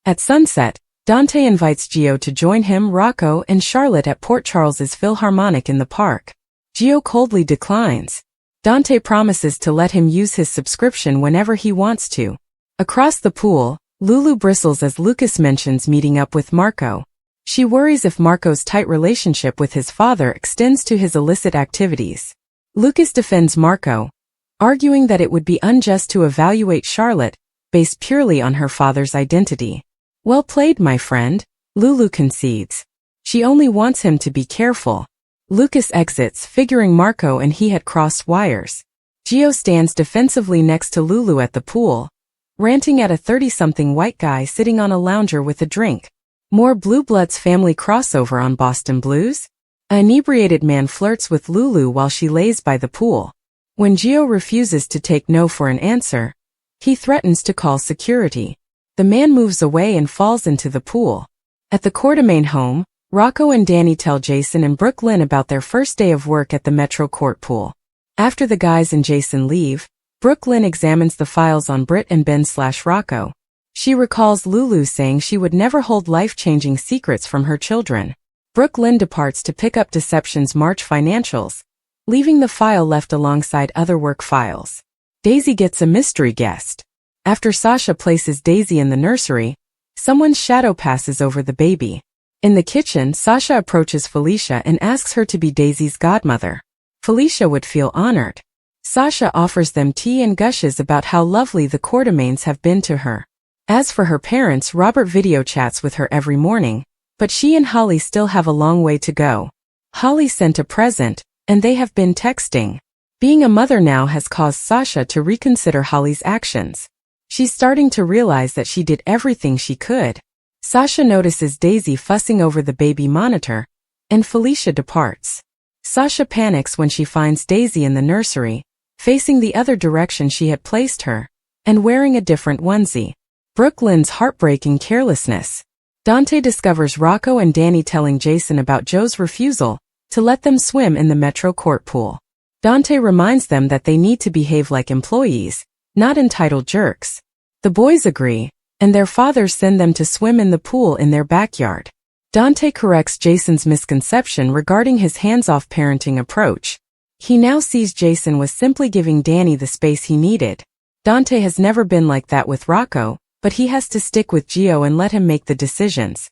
At sunset, Dante invites Gio to join him, Rocco, and Charlotte at Port Charles's Philharmonic in the park. Gio coldly declines. Dante promises to let him use his subscription whenever he wants to. Across the pool, Lulu bristles as Lucas mentions meeting up with Marco. She worries if Marco's tight relationship with his father extends to his illicit activities. Lucas defends Marco, arguing that it would be unjust to evaluate Charlotte based purely on her father's identity. Well played, my friend, Lulu concedes. She only wants him to be careful. Lucas exits, figuring Marco and he had crossed wires. Gio stands defensively next to Lulu at the pool, ranting at a 30-something white guy sitting on a lounger with a drink. More Blue Bloods family crossover on Boston Blues? An inebriated man flirts with Lulu while she lays by the pool. When Gio refuses to take no for an answer, he threatens to call security. The man moves away and falls into the pool. At the Quartermain home, Rocco and Danny tell Jason and Brooke Lynn about their first day of work at the Metro Court pool. After the guys and Jason leave, Brooke Lynn examines the files on Britt and Ben/Rocco. She recalls Lulu saying she would never hold life-changing secrets from her children. Brooke Lynn departs to pick up Deception's March financials, leaving the file left alongside other work files. Daisy gets a mystery guest. After Sasha places Daisy in the nursery, someone's shadow passes over the baby. In the kitchen, Sasha approaches Felicia and asks her to be Daisy's godmother. Felicia would feel honored. Sasha offers them tea and gushes about how lovely the Quartermains have been to her. As for her parents, Robert video chats with her every morning, but she and Holly still have a long way to go. Holly sent a present, and they have been texting. Being a mother now has caused Sasha to reconsider Holly's actions. She's starting to realize that she did everything she could. Sasha notices Daisy fussing over the baby monitor, and Felicia departs. Sasha panics when she finds Daisy in the nursery, facing the other direction she had placed her, and wearing a different onesie. Brooke Lynn's heartbreaking carelessness. Dante discovers Rocco and Danny telling Jason about Joe's refusal to let them swim in the Metro Court pool. Dante reminds them that they need to behave like employees, not entitled jerks. The boys agree, and their fathers send them to swim in the pool in their backyard. Dante corrects Jason's misconception regarding his hands-off parenting approach. He now sees Jason was simply giving Danny the space he needed. Dante has never been like that with Rocco, but he has to stick with Gio and let him make the decisions.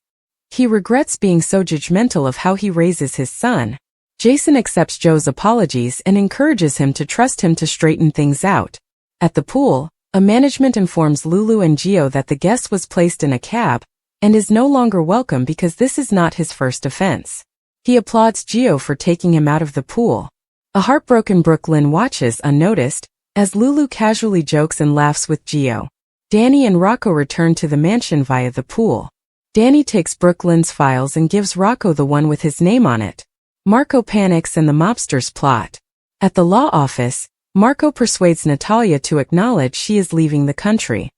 He regrets being so judgmental of how he raises his son. Jason accepts Joe's apologies and encourages him to trust him to straighten things out. At the pool, a management informs Lulu and Gio that the guest was placed in a cab and is no longer welcome because this is not his first offense. He applauds Gio for taking him out of the pool. A heartbroken Brooke Lynn watches unnoticed as Lulu casually jokes and laughs with Gio. Danny and Rocco return to the mansion via the pool. Danny takes Brooke Lynn's files and gives Rocco the one with his name on it. Marco panics and the mobsters plot. At the law office, Marco persuades Natalia to acknowledge she is leaving the country.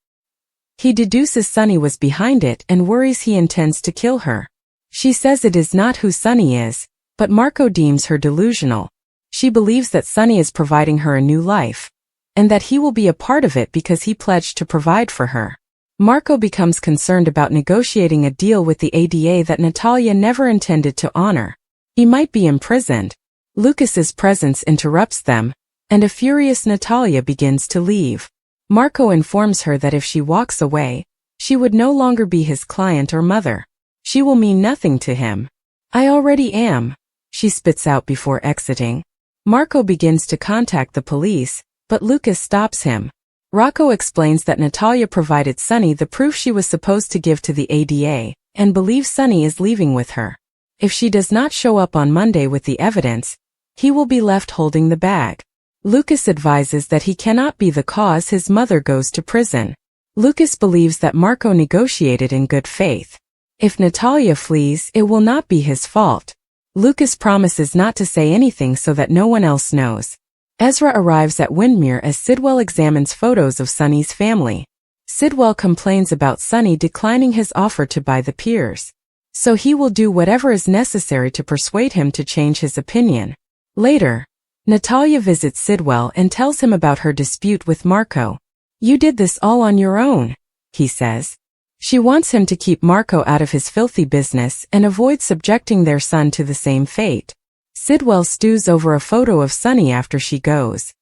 He deduces Sunny was behind it and worries he intends to kill her. She says it is not who Sunny is, but Marco deems her delusional. She believes that Sunny is providing her a new life, and that he will be a part of it because he pledged to provide for her. Marco becomes concerned about negotiating a deal with the ADA that Natalia never intended to honor. He might be imprisoned. Lucas's presence interrupts them, and a furious Natalia begins to leave. Marco informs her that if she walks away, she would no longer be his client or mother. She will mean nothing to him. I already am, she spits out before exiting. Marco begins to contact the police, but Lucas stops him. Rocco explains that Natalia provided Sunny the proof she was supposed to give to the ADA, and believes Sunny is leaving with her. If she does not show up on Monday with the evidence, he will be left holding the bag. Lucas advises that he cannot be the cause his mother goes to prison. Lucas believes that Marco negotiated in good faith. If Natalia flees, it will not be his fault. Lucas promises not to say anything so that no one else knows. Ezra arrives at Windmere as Sidwell examines photos of Sunny's family. Sidwell complains about Sunny declining his offer to buy the Piers, so he will do whatever is necessary to persuade him to change his opinion. Later, Natalia visits Sidwell and tells him about her dispute with Marco. You did this all on your own, he says. She wants him to keep Marco out of his filthy business and avoid subjecting their son to the same fate. Sidwell stews over a photo of Sunny after she goes.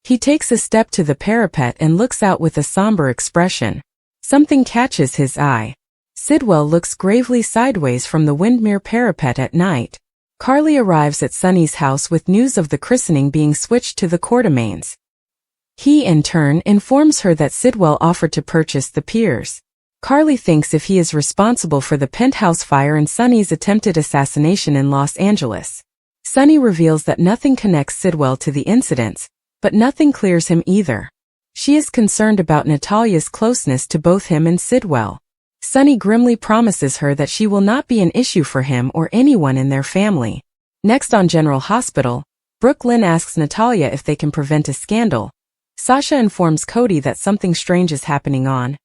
He takes a step to the parapet and looks out with a somber expression. Something catches his eye. Sidwell looks gravely sideways from the Windmere parapet at night. Carly arrives at Sunny's house with news of the christening being switched to the Quartermains. He, in turn, informs her that Sidwell offered to purchase the Piers. Carly thinks if he is responsible for the penthouse fire and Sunny's attempted assassination in Los Angeles. Sunny reveals that nothing connects Sidwell to the incidents, but nothing clears him either. She is concerned about Natalia's closeness to both him and Sidwell. Sunny grimly promises her that she will not be an issue for him or anyone in their family. Next on General Hospital, Brooklyn asks Natalia if they can prevent a scandal. Sasha informs Cody that something strange is happening on.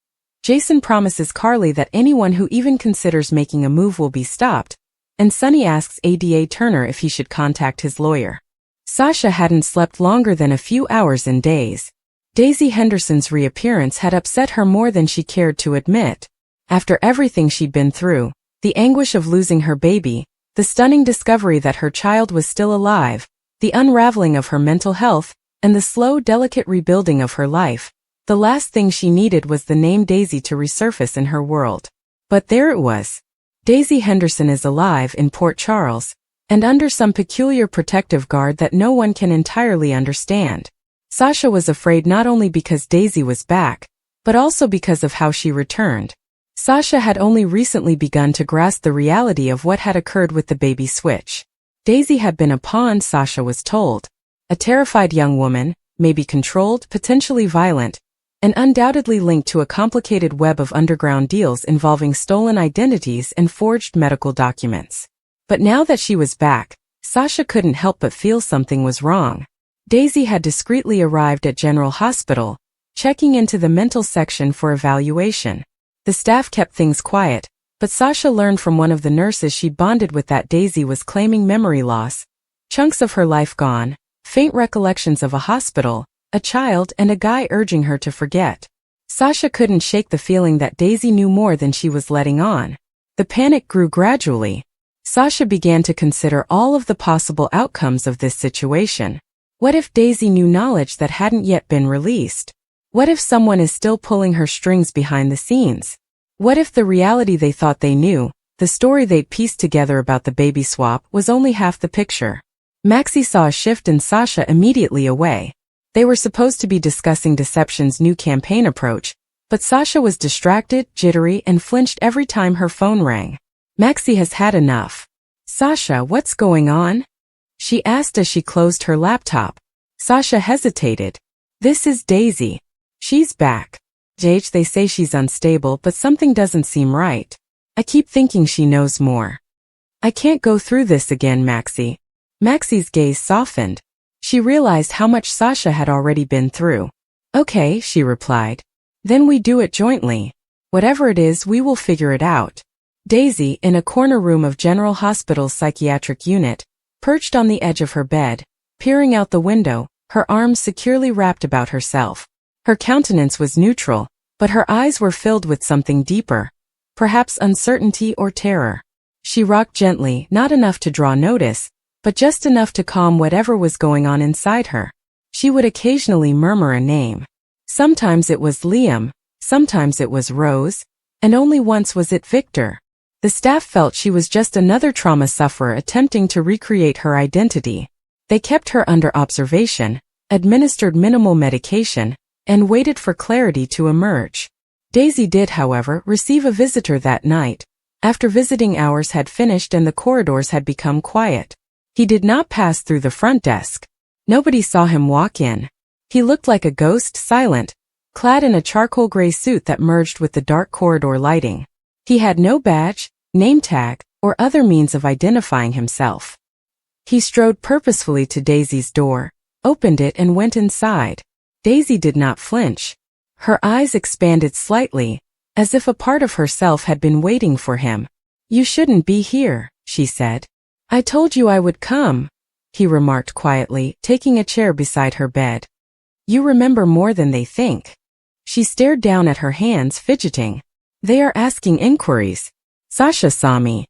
Jason promises Carly that anyone who even considers making a move will be stopped, and Sunny asks Ada Turner if he should contact his lawyer. Sasha hadn't slept longer than a few hours and days. Daisy Henderson's reappearance had upset her more than she cared to admit. After everything she'd been through, the anguish of losing her baby, the stunning discovery that her child was still alive, the unraveling of her mental health, and the slow, delicate rebuilding of her life, the last thing she needed was the name Daisy to resurface in her world. But there it was. Daisy Henderson is alive in Port Charles, and under some peculiar protective guard that no one can entirely understand. Sasha was afraid not only because Daisy was back, but also because of how she returned. Sasha had only recently begun to grasp the reality of what had occurred with the baby switch. Daisy had been a pawn, Sasha was told. A terrified young woman, maybe controlled, potentially violent, and undoubtedly linked to a complicated web of underground deals involving stolen identities and forged medical documents. But now that she was back, Sasha couldn't help but feel something was wrong. Daisy had discreetly arrived at General Hospital, checking into the mental section for evaluation. The staff kept things quiet, but Sasha learned from one of the nurses she'd bonded with that Daisy was claiming memory loss, chunks of her life gone, faint recollections of a hospital, a child, and a guy urging her to forget. Sasha couldn't shake the feeling that Daisy knew more than she was letting on. The panic grew gradually. Sasha began to consider all of the possible outcomes of this situation. What if Daisy knew knowledge that hadn't yet been released? What if someone is still pulling her strings behind the scenes? What if the reality they thought they knew, the story they'd pieced together about the baby swap, was only half the picture? Maxie saw a shift in Sasha immediately away. They were supposed to be discussing Deception's new campaign approach, but Sasha was distracted, jittery, and flinched every time her phone rang. Maxie has had enough. Sasha, what's going on? She asked as she closed her laptop. Sasha hesitated. This is Daisy. She's back. Jage, they say she's unstable, but something doesn't seem right. I keep thinking she knows more. I can't go through this again, Maxie. Maxie's gaze softened. She realized how much Sasha had already been through. Okay, she replied. Then we do it jointly. Whatever it is, we will figure it out. Daisy, in a corner room of General Hospital's psychiatric unit, perched on the edge of her bed, peering out the window, her arms securely wrapped about herself. Her countenance was neutral, but her eyes were filled with something deeper, perhaps uncertainty or terror. She rocked gently, not enough to draw notice, but just enough to calm whatever was going on inside her. She would occasionally murmur a name. Sometimes it was Liam, sometimes it was Rose, and only once was it Victor. The staff felt she was just another trauma sufferer attempting to recreate her identity. They kept her under observation, administered minimal medication, and waited for clarity to emerge. Daisy did, however, receive a visitor that night, after visiting hours had finished and the corridors had become quiet. He did not pass through the front desk. Nobody saw him walk in. He looked like a ghost, silent, clad in a charcoal gray suit that merged with the dark corridor lighting. He had no badge, name tag, or other means of identifying himself. He strode purposefully to Daisy's door, opened it and went inside. Daisy did not flinch. Her eyes expanded slightly, as if a part of herself had been waiting for him. You shouldn't be here, she said. I told you I would come, he remarked quietly, taking a chair beside her bed. You remember more than they think. She stared down at her hands, fidgeting. They are asking inquiries. Sasha saw me.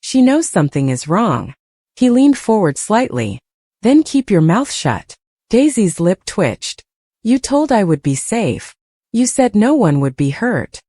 She knows something is wrong. He leaned forward slightly. Then keep your mouth shut. Daisy's lip twitched. You told I would be safe. You said no one would be hurt.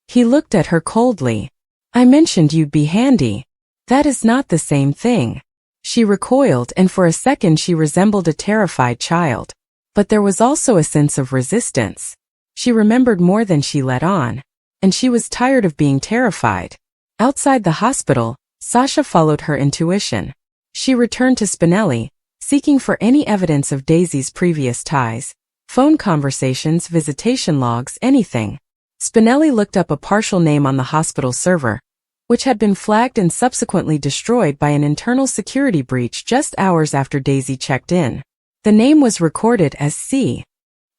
He looked at her coldly. I mentioned you'd be handy. That is not the same thing. She recoiled, and for a second she resembled a terrified child. But there was also a sense of resistance. She remembered more than she let on. And she was tired of being terrified. Outside the hospital, Sasha followed her intuition. She returned to Spinelli, seeking for any evidence of Daisy's previous ties. Phone conversations, visitation logs, anything. Spinelli looked up a partial name on the hospital server, which had been flagged and subsequently destroyed by an internal security breach just hours after Daisy checked in. The name was recorded as C.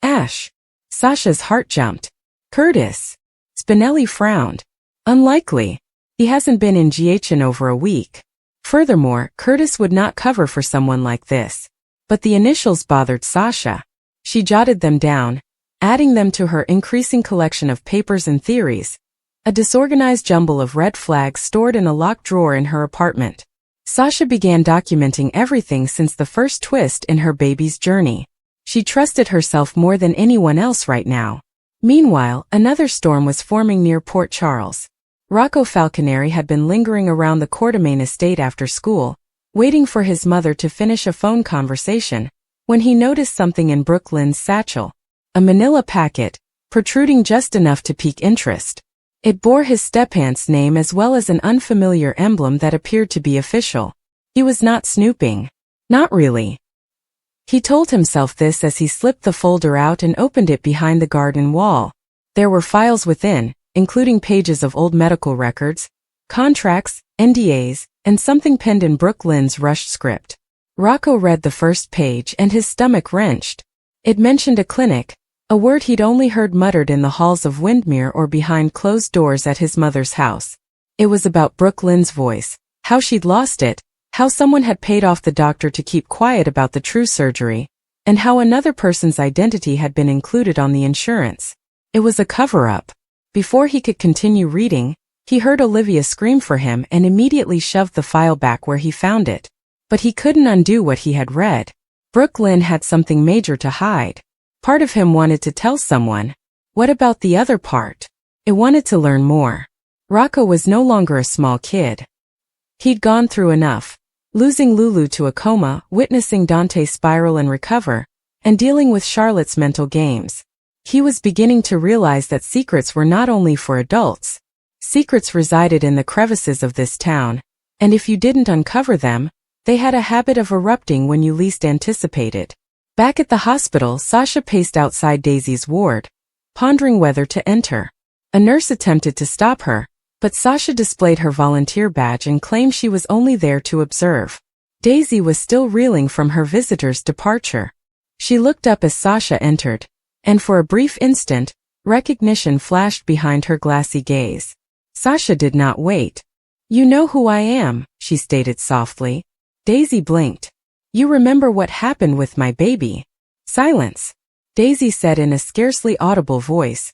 Ash. Sasha's heart jumped. Curtis. Spinelli frowned. Unlikely. He hasn't been in GH in over a week. Furthermore, Curtis would not cover for someone like this. But the initials bothered Sasha. She jotted them down, adding them to her increasing collection of papers and theories, a disorganized jumble of red flags stored in a locked drawer in her apartment. Sasha began documenting everything since the first twist in her baby's journey. She trusted herself more than anyone else right now. Meanwhile, another storm was forming near Port Charles. Rocco Falconeri had been lingering around the Quartermain estate after school, waiting for his mother to finish a phone conversation, when he noticed something in Brooke Lynn's satchel. A manila packet, protruding just enough to pique interest. It bore his stepaunt's name as well as an unfamiliar emblem that appeared to be official. He was not snooping. Not really. He told himself this as he slipped the folder out and opened it behind the garden wall. There were files within, including pages of old medical records, contracts, NDAs, and something penned in Brooke Lynn's rushed script. Rocco read the first page and his stomach wrenched. It mentioned a clinic, a word he'd only heard muttered in the halls of Windmere or behind closed doors at his mother's house. It was about Brooke Lynn's voice, how she'd lost it, how someone had paid off the doctor to keep quiet about the true surgery, and how another person's identity had been included on the insurance. It was a cover-up. Before he could continue reading, he heard Olivia scream for him and immediately shoved the file back where he found it. But he couldn't undo what he had read. Brooke Lynn had something major to hide. Part of him wanted to tell someone. What about the other part? It wanted to learn more. Rocco was no longer a small kid. He'd gone through enough. Losing Lulu to a coma, witnessing Dante spiral and recover, and dealing with Charlotte's mental games. He was beginning to realize that secrets were not only for adults. Secrets resided in the crevices of this town, and if you didn't uncover them, they had a habit of erupting when you least anticipated. Back at the hospital, Sasha paced outside Daisy's ward, pondering whether to enter. A nurse attempted to stop her, but Sasha displayed her volunteer badge and claimed she was only there to observe. Daisy was still reeling from her visitor's departure. She looked up as Sasha entered, and for a brief instant, recognition flashed behind her glassy gaze. Sasha did not wait. You know who I am, she stated softly. Daisy blinked. You remember what happened with my baby? Silence. Daisy said in a scarcely audible voice.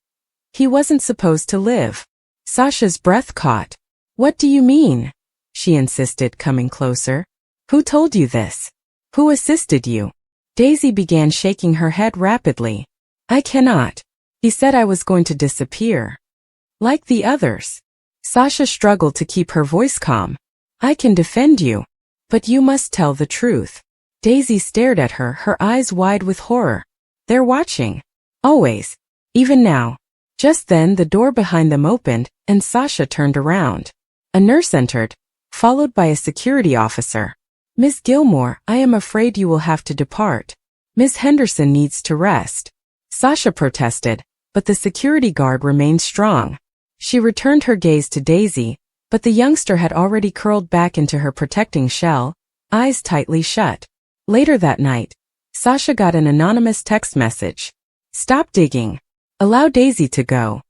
He wasn't supposed to live. Sasha's breath caught. What do you mean? She insisted, coming closer. Who told you this? Who assisted you? Daisy began shaking her head rapidly. I cannot. He said I was going to disappear. Like the others. Sasha struggled to keep her voice calm. I can defend you. But you must tell the truth. Daisy stared at her, her eyes wide with horror. They're watching. Always. Even now. Just then the door behind them opened, and Sasha turned around. A nurse entered, followed by a security officer. Miss Gilmore, I am afraid you will have to depart. Miss Henderson needs to rest. Sasha protested, but the security guard remained strong. She returned her gaze to Daisy, but the youngster had already curled back into her protecting shell, eyes tightly shut. Later that night, Sasha got an anonymous text message. Stop digging. Allow Daisy to go.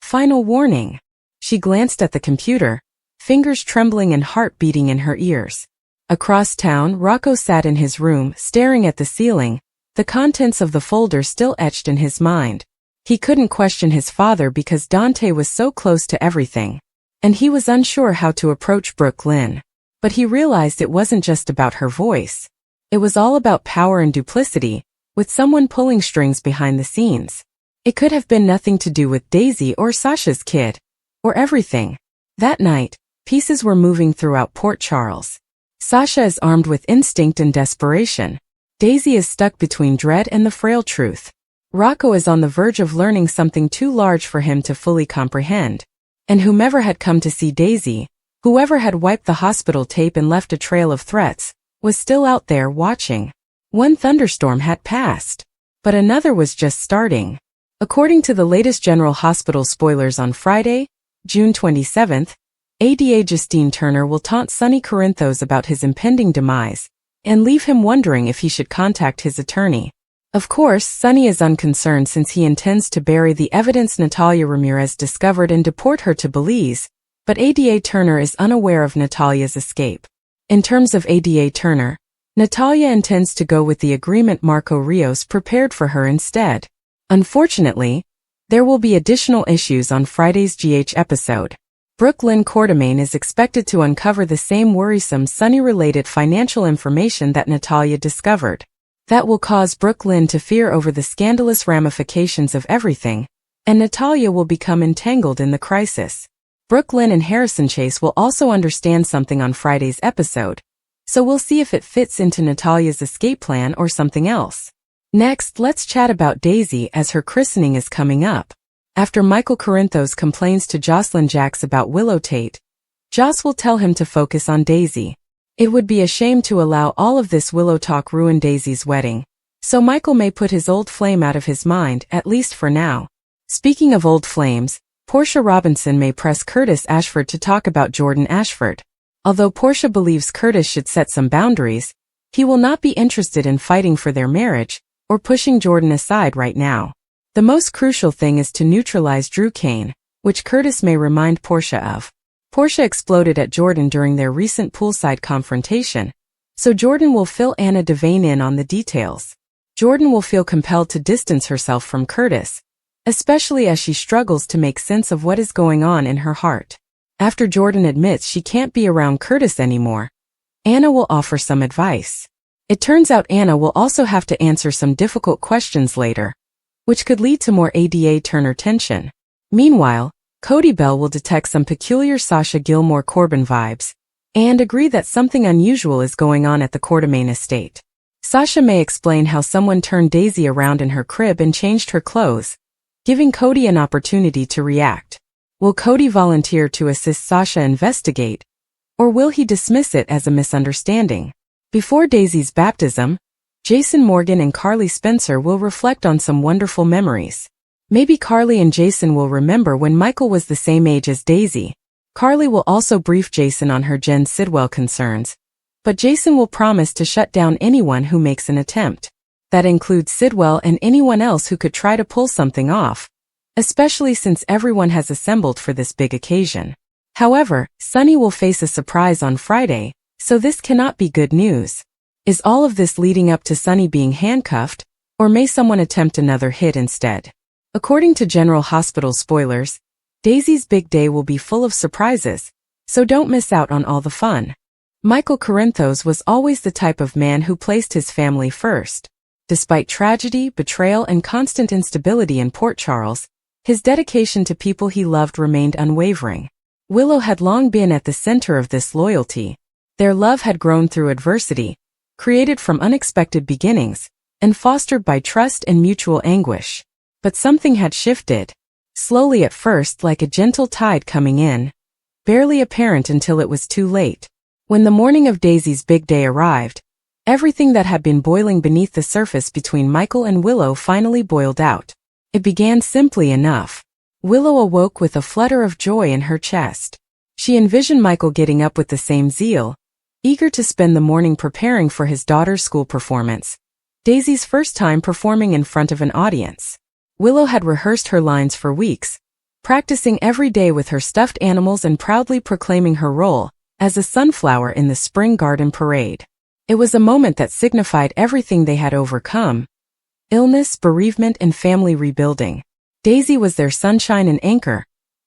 Final warning. She glanced at the computer, fingers trembling and heart beating in her ears. Across town, Rocco sat in his room, staring at the ceiling, the contents of the folder still etched in his mind. He couldn't question his father because Dante was so close to everything. And he was unsure how to approach Brooke Lynn. But he realized it wasn't just about her voice. It was all about power and duplicity, with someone pulling strings behind the scenes. It could have been nothing to do with Daisy or Sasha's kid. Or everything. That night, pieces were moving throughout Port Charles. Sasha is armed with instinct and desperation. Daisy is stuck between dread and the frail truth. Rocco is on the verge of learning something too large for him to fully comprehend. And whomever had come to see Daisy, whoever had wiped the hospital tape and left a trail of threats, was still out there watching. One thunderstorm had passed. But another was just starting. According to the latest General Hospital spoilers on Friday, June 27th, ADA Justine Turner will taunt Sonny Corinthos about his impending demise, and leave him wondering if he should contact his attorney. Of course, Sonny is unconcerned since he intends to bury the evidence Natalia Ramirez discovered and deport her to Belize, but ADA Turner is unaware of Natalia's escape. In terms of ADA Turner, Natalia intends to go with the agreement Marco Rios prepared for her instead. Unfortunately, there will be additional issues on Friday's GH episode. Brooke Lynn Quartermain is expected to uncover the same worrisome Sonny-related financial information that Natalia discovered. That will cause Brooke Lynn to fear over the scandalous ramifications of everything, and Natalia will become entangled in the crisis. Brooke Lynn and Harrison Chase will also understand something on Friday's episode, so we'll see if it fits into Natalia's escape plan or something else. Next, let's chat about Daisy as her christening is coming up. After Michael Corinthos complains to Jocelyn Jacks about Willow Tate, Joss will tell him to focus on Daisy. It would be a shame to allow all of this Willow talk ruin Daisy's wedding, so Michael may put his old flame out of his mind, at least for now. Speaking of old flames, Portia Robinson may press Curtis Ashford to talk about Jordan Ashford. Although Portia believes Curtis should set some boundaries, he will not be interested in fighting for their marriage, or pushing Jordan aside right now. The most crucial thing is to neutralize Drew Kane, which Curtis may remind Portia of. Portia exploded at Jordan during their recent poolside confrontation, so Jordan will fill Anna Devane in on the details. Jordan will feel compelled to distance herself from Curtis, especially as she struggles to make sense of what is going on in her heart. After Jordan admits she can't be around Curtis anymore, Anna will offer some advice. It turns out Anna will also have to answer some difficult questions later, which could lead to more ADA Turner tension. Meanwhile, Cody Bell will detect some peculiar Sasha Gilmore Corbin vibes, and agree that something unusual is going on at the Quartermain estate. Sasha may explain how someone turned Daisy around in her crib and changed her clothes, giving Cody an opportunity to react. Will Cody volunteer to assist Sasha investigate, or will he dismiss it as a misunderstanding? Before Daisy's baptism, Jason Morgan and Carly Spencer will reflect on some wonderful memories. Maybe Carly and Jason will remember when Michael was the same age as Daisy. Carly will also brief Jason on her Jen Sidwell concerns, but Jason will promise to shut down anyone who makes an attempt. That includes Sidwell and anyone else who could try to pull something off, especially since everyone has assembled for this big occasion. However, Sonny will face a surprise on Friday, so this cannot be good news. Is all of this leading up to Sonny being handcuffed, or may someone attempt another hit instead? According to General Hospital spoilers, Daisy's big day will be full of surprises, so don't miss out on all the fun. Michael Corinthos was always the type of man who placed his family first. Despite tragedy, betrayal, and constant instability in Port Charles, his dedication to people he loved remained unwavering. Willow had long been at the center of this loyalty. Their love had grown through adversity, created from unexpected beginnings, and fostered by trust and mutual anguish. But something had shifted. Slowly at first, like a gentle tide coming in, barely apparent until it was too late. When the morning of Daisy's big day arrived, everything that had been boiling beneath the surface between Michael and Willow finally boiled out. It began simply enough. Willow awoke with a flutter of joy in her chest. She envisioned Michael getting up with the same zeal, eager to spend the morning preparing for his daughter's school performance, Daisy's first time performing in front of an audience. Willow had rehearsed her lines for weeks, practicing every day with her stuffed animals and proudly proclaiming her role as a sunflower in the spring garden parade. It was a moment that signified everything they had overcome: illness, bereavement, and family rebuilding. Daisy was their sunshine and anchor,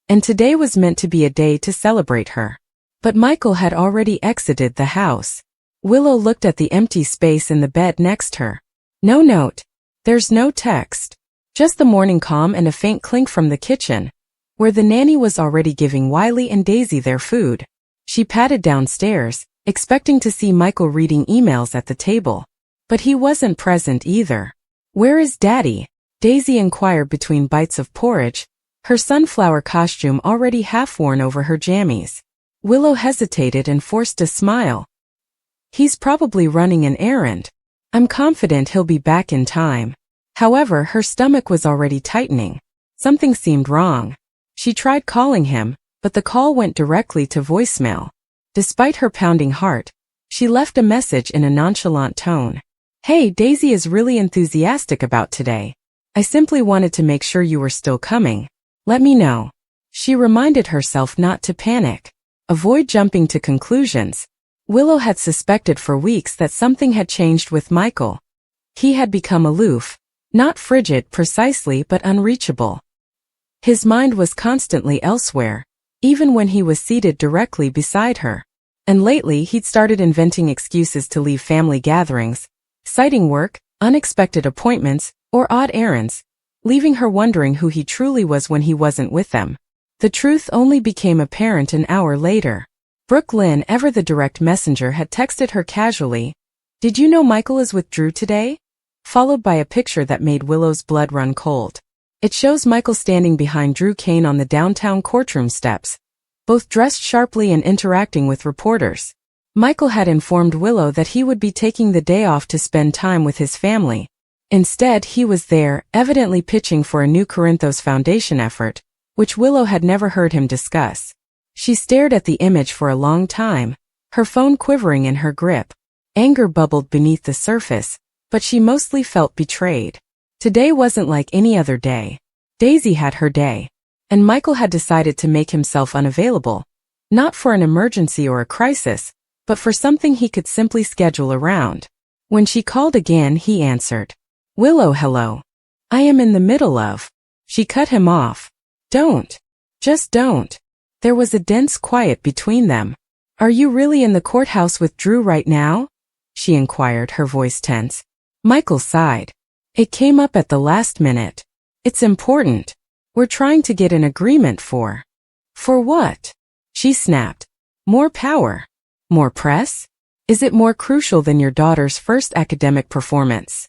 and today was meant to be a day to celebrate her. But Michael had already exited the house. Willow looked at the empty space in the bed next her. No note. There's no text. Just the morning calm and a faint clink from the kitchen, where the nanny was already giving Wiley and Daisy their food. She padded downstairs, expecting to see Michael reading emails at the table. But he wasn't present either. Where is Daddy? Daisy inquired between bites of porridge, her sunflower costume already half worn over her jammies. Willow hesitated and forced a smile. He's probably running an errand. I'm confident he'll be back in time. However, her stomach was already tightening. Something seemed wrong. She tried calling him, but the call went directly to voicemail. Despite her pounding heart, she left a message in a nonchalant tone. Hey, Daisy is really enthusiastic about today. I simply wanted to make sure you were still coming. Let me know. She reminded herself not to panic. Avoid jumping to conclusions. Willow had suspected for weeks that something had changed with Michael. He had become aloof, not frigid precisely but unreachable. His mind was constantly elsewhere, even when he was seated directly beside her. And lately he'd started inventing excuses to leave family gatherings, citing work, unexpected appointments, or odd errands, leaving her wondering who he truly was when he wasn't with them. The truth only became apparent an hour later. Brooke Lynn, ever the direct messenger, had texted her casually, "Did you know Michael is with Drew today?" Followed by a picture that made Willow's blood run cold. It shows Michael standing behind Drew Kane on the downtown courtroom steps, both dressed sharply and interacting with reporters. Michael had informed Willow that he would be taking the day off to spend time with his family. Instead, he was there, evidently pitching for a new Corinthos Foundation effort, which Willow had never heard him discuss. She stared at the image for a long time, her phone quivering in her grip. Anger bubbled beneath the surface, but she mostly felt betrayed. Today wasn't like any other day. Daisy had her day, and Michael had decided to make himself unavailable, not for an emergency or a crisis, but for something he could simply schedule around. When she called again, he answered. "Willow, hello. I am in the middle of." She cut him off. "Don't. Just don't." There was a dense quiet between them. "Are you really in the courthouse with Drew right now?" she inquired, her voice tense. Michael sighed. "It came up at the last minute. It's important. We're trying to get an agreement for." "For what?" she snapped. "More power? More press? Is it more crucial than your daughter's first academic performance?"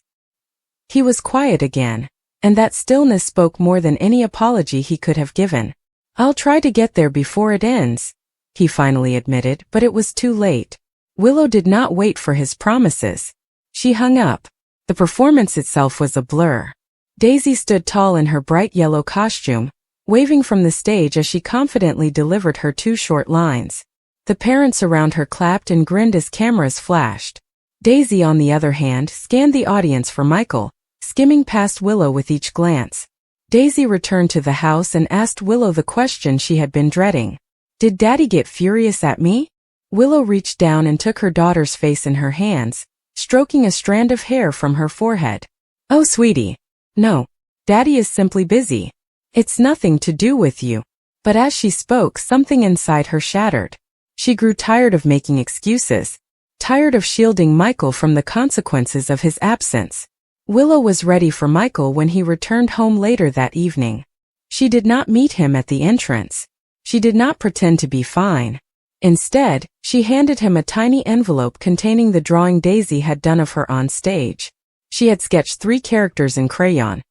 He was quiet again, and that stillness spoke more than any apology he could have given. "I'll try to get there before it ends," he finally admitted, but it was too late. Willow did not wait for his promises. She hung up. The performance itself was a blur. Daisy stood tall in her bright yellow costume, waving from the stage as she confidently delivered her 2 short lines. The parents around her clapped and grinned as cameras flashed. Daisy, on the other hand, scanned the audience for Michael, skimming past Willow with each glance. Daisy returned to the house and asked Willow the question she had been dreading. "Did Daddy get furious at me?" Willow reached down and took her daughter's face in her hands, stroking a strand of hair from her forehead. "Oh, sweetie. No. Daddy is simply busy. It's nothing to do with you." But as she spoke, something inside her shattered. She grew tired of making excuses, tired of shielding Michael from the consequences of his absence. Willow was ready for Michael when he returned home later that evening. She did not meet him at the entrance. She did not pretend to be fine. Instead, she handed him a tiny envelope containing the drawing Daisy had done of her on stage. She had sketched 3 characters in crayon.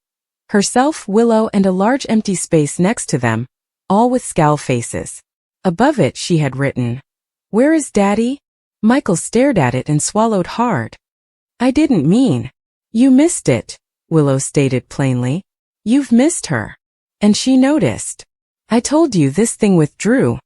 Herself, Willow, and a large empty space next to them, all with scowl faces. Above it she had written, "Where is Daddy?" Michael stared at it and swallowed hard. "I didn't mean." "You missed it," Willow stated plainly. "You've missed her. And she noticed. I told you this thing with Drew."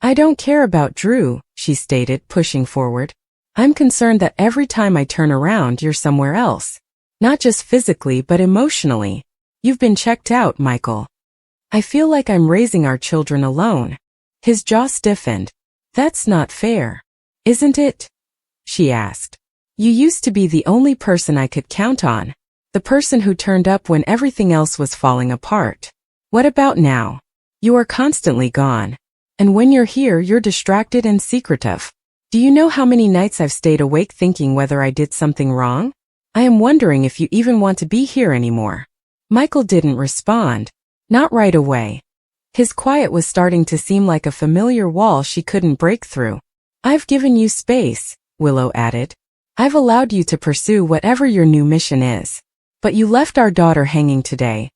"I don't care about Drew," she stated, pushing forward. "I'm concerned that every time I turn around you're somewhere else. Not just physically but emotionally. You've been checked out, Michael. I feel like I'm raising our children alone." His jaw stiffened. "That's not fair. Isn't it?" she asked. "You used to be the only person I could count on." The person who turned up when everything else was falling apart. What about now? You are constantly gone. And when you're here, you're distracted and secretive. Do you know how many nights I've stayed awake thinking whether I did something wrong? I am wondering if you even want to be here anymore. Michael didn't respond. Not right away. His quiet was starting to seem like a familiar wall she couldn't break through. I've given you space, Willow added. I've allowed you to pursue whatever your new mission is. But you left our daughter hanging today,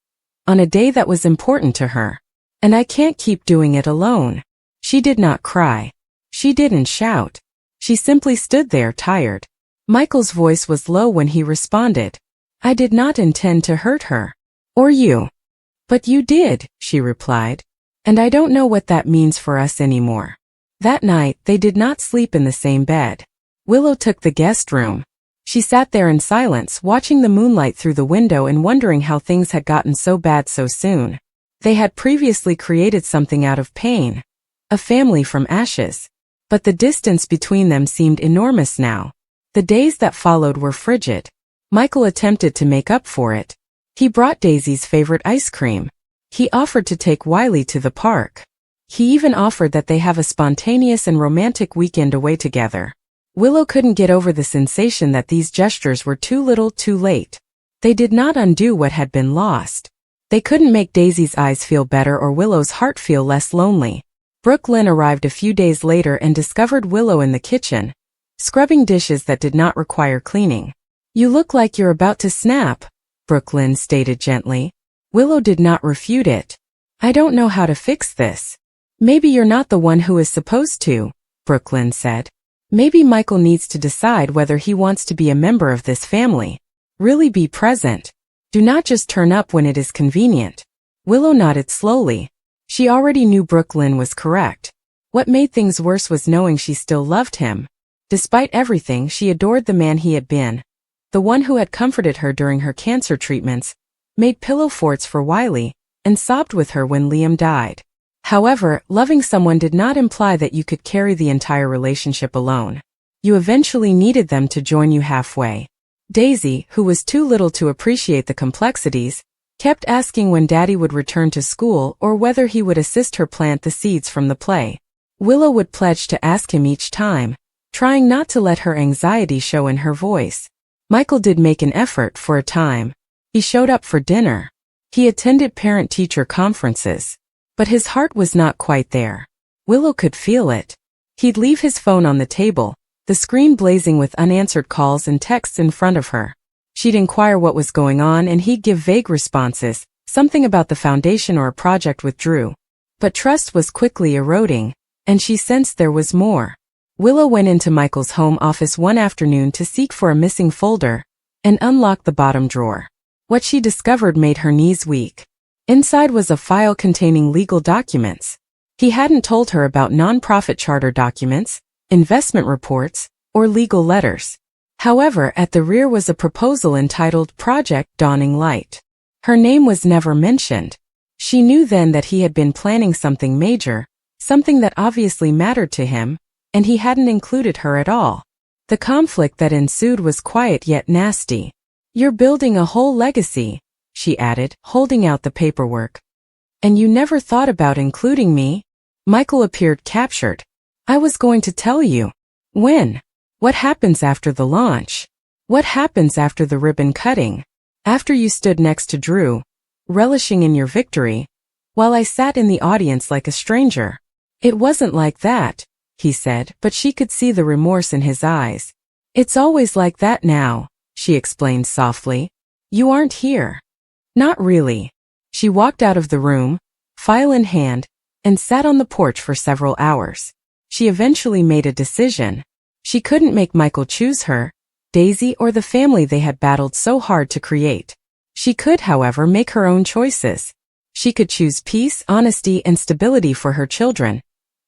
on a day that was important to her. And I can't keep doing it alone. She did not cry. She didn't shout. She simply stood there tired. Michael's voice was low when he responded. I did not intend to hurt her. Or you. But you did, she replied. And I don't know what that means for us anymore. That night, they did not sleep in the same bed. Willow took the guest room. She sat there in silence, watching the moonlight through the window and wondering how things had gotten so bad so soon. They had previously created something out of pain. A family from ashes. But the distance between them seemed enormous now. The days that followed were frigid. Michael attempted to make up for it. He brought Daisy's favorite ice cream. He offered to take Wiley to the park. He even offered that they have a spontaneous and romantic weekend away together. Willow couldn't get over the sensation that these gestures were too little too late. They did not undo what had been lost. They couldn't make Daisy's eyes feel better or Willow's heart feel less lonely. Brooklyn arrived a few days later and discovered Willow in the kitchen, scrubbing dishes that did not require cleaning. You look like you're about to snap, Brooklyn stated gently. Willow did not refute it. I don't know how to fix this. Maybe you're not the one who is supposed to, Brooklyn said. Maybe Michael needs to decide whether he wants to be a member of this family. Really be present. Do not just turn up when it is convenient. Willow nodded slowly. She already knew Brooklyn was correct. What made things worse was knowing she still loved him. Despite everything, she adored the man he had been. The one who had comforted her during her cancer treatments, made pillow forts for Wiley, and sobbed with her when Liam died. However, loving someone did not imply that you could carry the entire relationship alone. You eventually needed them to join you halfway. Daisy, who was too little to appreciate the complexities, kept asking when Daddy would return to school or whether he would assist her plant the seeds from the play. Willow would pledge to ask him each time, trying not to let her anxiety show in her voice. Michael did make an effort for a time. He showed up for dinner. He attended parent-teacher conferences. But his heart was not quite there. Willow could feel it. He'd leave his phone on the table, the screen blazing with unanswered calls and texts in front of her. She'd inquire what was going on and he'd give vague responses, something about the foundation or a project with Drew. But trust was quickly eroding, and she sensed there was more. Willow went into Michael's home office one afternoon to seek for a missing folder, and unlocked the bottom drawer. What she discovered made her knees weak. Inside was a file containing legal documents. He hadn't told her about nonprofit charter documents, investment reports, or legal letters. However, at the rear was a proposal entitled Project Dawning Light. Her name was never mentioned. She knew then that he had been planning something major, something that obviously mattered to him, and he hadn't included her at all. The conflict that ensued was quiet yet nasty. You're building a whole legacy, she added, holding out the paperwork. And you never thought about including me? Michael appeared captured. I was going to tell you. When? What happens after the launch? What happens after the ribbon cutting? After you stood next to Drew, relishing in your victory, while I sat in the audience like a stranger. It wasn't like that, he said, but she could see the remorse in his eyes. It's always like that now, she explained softly. You aren't here. Not really. She walked out of the room, file in hand, and sat on the porch for several hours. She eventually made a decision. She couldn't make Michael choose her, Daisy, or the family they had battled so hard to create. She could, however, make her own choices. She could choose peace, honesty, and stability for her children,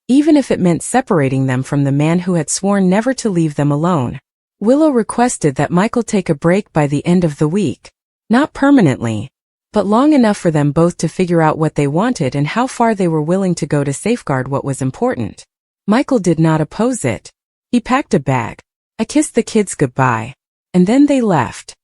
even if it meant separating them from the man who had sworn never to leave them alone. Willow requested that Michael take a break by the end of the week. Not permanently, but long enough for them both to figure out what they wanted and how far they were willing to go to safeguard what was important. Michael did not oppose it. He packed a bag. I kissed the kids goodbye. And then they left.